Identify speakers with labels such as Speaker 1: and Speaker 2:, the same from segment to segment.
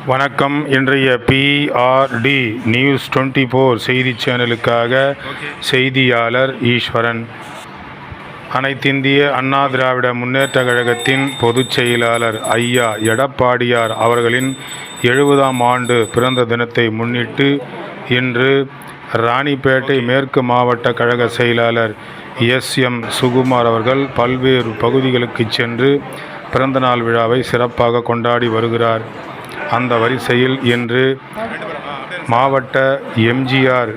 Speaker 1: வணக்கம். இன்றைய PRD news 24 செய்தி சேனலுக்காக செய்தியாளர் ஈஸ்வரன். அனைத்திந்திய அண்ணா திராவிட முன்னேற்ற கழகத்தின் பொதுச் செயலாளர் ஐயா எடப்பாடியார் அவர்களின் 70ஆம் ஆண்டு பிறந்த தினத்தை முன்னிட்டு இன்று ராணிப்பேட்டை மேற்கு மாவட்ட கழக செயலாளர் SM சுகுமார் அவர்கள் பல்வேறு பகுதிகளுக்கு சென்று பிறந்தநாள் விழாவை சிறப்பாக கொண்டாடி வருகிறார். அந்த வரிசையில் இன்று மாவட்ட MGR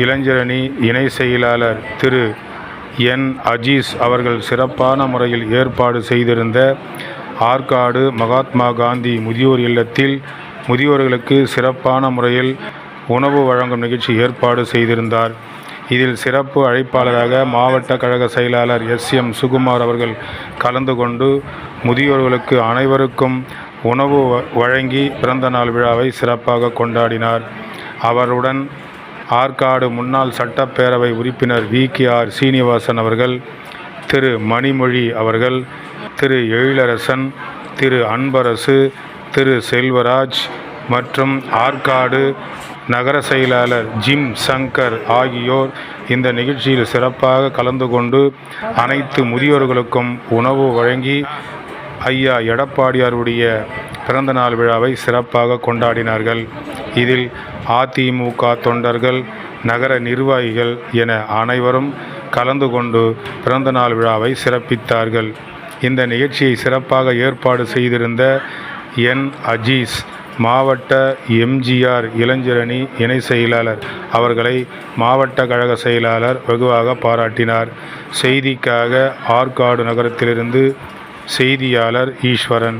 Speaker 1: இளைஞரணி இணை செயலாளர் திரு N. அஜீஸ் அவர்கள் சிறப்பான முறையில் ஏற்பாடு செய்திருந்த ஆற்காடு மகாத்மா காந்தி முதியோர் இல்லத்தில் முதியோர்களுக்கு சிறப்பான முறையில் உணவு வழங்கும் நிகழ்ச்சி ஏற்பாடு செய்திருந்தார். இதில் சிறப்பு அழைப்பாளராக மாவட்ட கழக செயலாளர் SM சுகுமார் அவர்கள் கலந்து கொண்டு முதியோர்களுக்கு அனைவருக்கும் உணவு வழங்கி பிறந்தநாள் விழாவை சிறப்பாக கொண்டாடினார். அவருடன் ஆற்காடு முன்னாள் சட்டப்பேரவை உறுப்பினர் VKR சீனிவாசன் அவர்கள், திரு மணிமொழி அவர்கள், திரு எழிலரசன், திரு அன்பரசு, திரு செல்வராஜ் மற்றும் ஆற்காடு நகர செயலாளர் ஜிம் சங்கர் ஆகியோர் இந்த நிகழ்ச்சியில் சிறப்பாக கலந்து கொண்டு அனைத்து முதியோர்களுக்கும் உணவு வழங்கி ஐயா எடப்பாடியாருடைய பிறந்தநாள் விழாவை சிறப்பாக கொண்டாடினார்கள். இதில் அதிமுக தொண்டர்கள், நகர நிர்வாகிகள் என அனைவரும் கலந்து கொண்டு பிறந்தநாள் விழாவை சிறப்பித்தார்கள். இந்த நிகழ்ச்சியை சிறப்பாக ஏற்பாடு செய்திருந்த N. அஜீஸ் மாவட்ட MGR இளைஞரணி இணை செயலாளர் அவர்களை மாவட்ட கழக செயலாளர் வெகுவாக பாராட்டினார். செய்திக்காக ஆற்காடு நகரத்திலிருந்து செய்தியாளர் ஈஸ்வரன்.